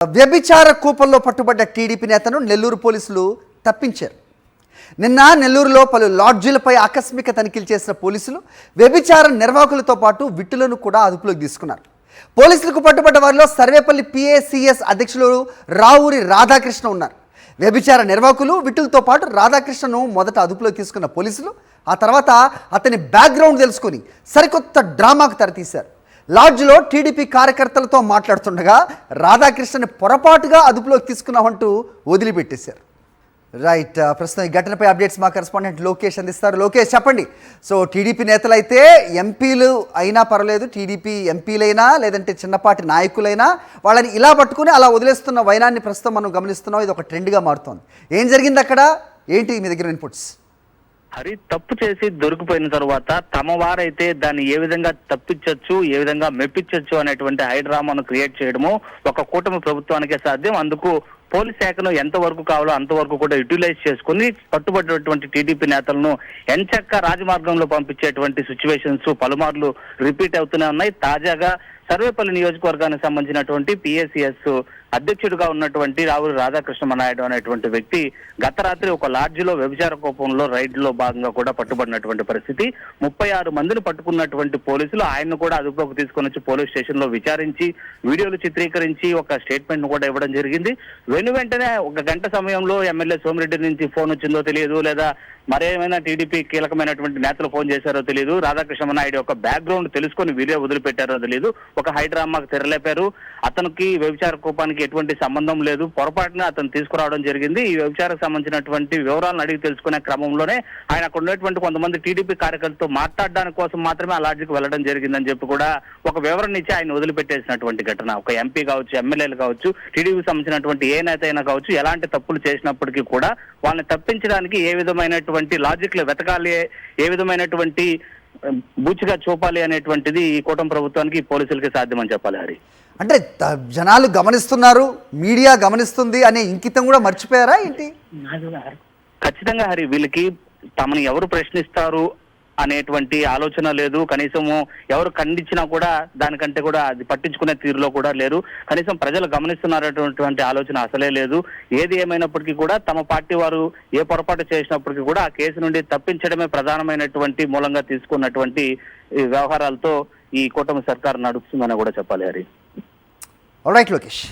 వ్యభిచార కూపంలో పట్టుబడ్డ టీడీపీ నేతను నెల్లూరు పోలీసులు తప్పించారు. నిన్న నెల్లూరులో పలు లాడ్జీలపై ఆకస్మిక తనిఖీలు చేసిన పోలీసులు వ్యభిచార నిర్వాహకులతో పాటు విట్టులను కూడా అదుపులోకి తీసుకున్నారు. పోలీసులకు పట్టుబడ్డ వారిలో సర్వేపల్లి పిఏసిఎస్ అధ్యక్షులు రావూరి రాధాకృష్ణ ఉన్నారు. వ్యభిచార నిర్వాహకులు విట్టులతో పాటు రాధాకృష్ణను మొదట అదుపులోకి తీసుకున్న పోలీసులు ఆ తర్వాత అతని బ్యాక్గ్రౌండ్ తెలుసుకొని సరికొత్త డ్రామాకు తెరతీశారు. లాడ్జ్లో టీడీపీ కార్యకర్తలతో మాట్లాడుతుండగా రాధాకృష్ణని పొరపాటుగా అదుపులోకి తీసుకున్నామంటూ వదిలిపెట్టేశారు. రైట్, ప్రస్తుతం ఈ ఘటనపై అప్డేట్స్ మా కరెస్పాండెంట్ లోకేష్ అందిస్తారు. లోకేష్, చెప్పండి. సో టీడీపీ నేతలైతే ఎంపీలు అయినా పర్వాలేదు, టీడీపీ ఎంపీలైనా లేదంటే చిన్నపాటి నాయకులైనా వాళ్ళని ఇలా పట్టుకుని అలా వదిలేస్తున్న వైనాన్ని ప్రస్తుతం మనం గమనిస్తున్నాం. ఇది ఒక ట్రెండ్గా మారుతోంది. ఏం జరిగింది అక్కడ, ఏంటి మీ దగ్గర ఇన్పుట్స్? హరి, తప్పు చేసి దొరికిపోయిన తర్వాత తమ వారైతే దాన్ని ఏ విధంగా తప్పించవచ్చు, ఏ విధంగా మెప్పించవచ్చు అనేటువంటి హైడ్రామాను క్రియేట్ చేయడము ఒక కూటమి ప్రభుత్వానికే సాధ్యం. అందుకు పోలీస్ శాఖను ఎంతవరకు కావాలో అంతవరకు కూడా యూటిలైజ్ చేసుకుని పట్టుబడినటువంటి టీడీపీ నేతలను ఎంచక్క రాజమార్గంలో పంపించేటువంటి సిచ్యువేషన్స్ పలుమార్లు రిపీట్ అవుతూనే ఉన్నాయి. తాజాగా సర్వేపల్లి నియోజకవర్గానికి సంబంధించినటువంటి పిఎస్సిఎస్ అధ్యక్షుడిగా ఉన్నటువంటి రావూరి రాధాకృష్ణ నాయుడు అనేటువంటి వ్యక్తి గత రాత్రి ఒక లాడ్జిలో వ్యభిచార కోపంలో రైడ్లో భాగంగా కూడా పట్టుబడినటువంటి పరిస్థితి. 36 మందిని పట్టుకున్నటువంటి పోలీసులు ఆయన్ను కూడా అదుపులోకి తీసుకొని వచ్చి పోలీస్ స్టేషన్ లో విచారించి వీడియోలు చిత్రీకరించి ఒక స్టేట్మెంట్ ను కూడా ఇవ్వడం జరిగింది. వెంటనే ఒక గంట సమయంలో ఎమ్మెల్యే సోమిరెడ్డి నుంచి ఫోన్ వచ్చిందో తెలియదు, లేదా మరేమైనా టీడీపీ కీలకమైనటువంటి నేతలు ఫోన్ చేశారో తెలియదు, రాధాకృష్ణ నాయుడు యొక్క బ్యాక్గ్రౌండ్ తెలుసుకొని వీడియో వదిలిపెట్టారో తెలియదు, ఒక హైడ్రామాకు తెరలేపారు. అతనికి వ్యభిచార కోపానికి ఎటువంటి సంబంధం లేదు, పొరపాటున అతను తీసుకురావడం జరిగింది. ఈ వ్యభిచారకు సంబంధించినటువంటి వివరాలను అడిగి తెలుసుకునే క్రమంలోనే ఆయన అక్కడ ఉన్నటువంటి కొంతమంది టీడీపీ కార్యకర్తలతో మాట్లాడడానికి కోసం మాత్రమే ఆ లాడ్జికి వెళ్లడం జరిగిందని చెప్పి కూడా ఒక వివరణ ఇచ్చి ఆయన వదిలిపెట్టేసినటువంటి ఘటన. ఒక ఎంపీ కావచ్చు, ఎమ్మెల్యేలు కావచ్చు, టీడీపీకి సంబంధించినటువంటి ఏ నేత అయినా కావచ్చు, ఎలాంటి తప్పులు చేసినప్పటికీ కూడా వాళ్ళని తప్పించడానికి ఏ విధమైనటువంటి లాజిక్లు వెతకాలి, ఏ విధమైనటువంటి బూచిగా చూపాలి అనేటువంటిది ఈ కూటమి ప్రభుత్వానికి పోలీసులకి సాధ్యమని చెప్పాలి. హరి, అంటే జనాలు గమనిస్తున్నారు, మీడియా గమనిస్తుంది అనే ఇంకితం కూడా మర్చిపోయారా ఏంటి? ఖచ్చితంగా హరి, వీళ్ళకి తమను ఎవరు ప్రశ్నిస్తారు అనేటువంటి ఆలోచన లేదు. కనీసము ఎవరు ఖండించినా కూడా దానికంటే కూడా అది పట్టించుకునే తీరులో కూడా లేరు. కనీసం ప్రజలు గమనిస్తున్నారటువంటి ఆలోచన అసలే లేదు. ఏది ఏమైనప్పటికీ కూడా తమ పార్టీ వారు ఏ పొరపాటు చేసినప్పటికీ కూడా ఆ కేసు నుండి తప్పించడమే ప్రధానమైనటువంటి మూలంగా తీసుకున్నటువంటి వ్యవహారాలతో ఈ కూటమి సర్కారు నడుస్తుందని కూడా చెప్పాలి. హరి, ఆల్రైట్ లోకేష్.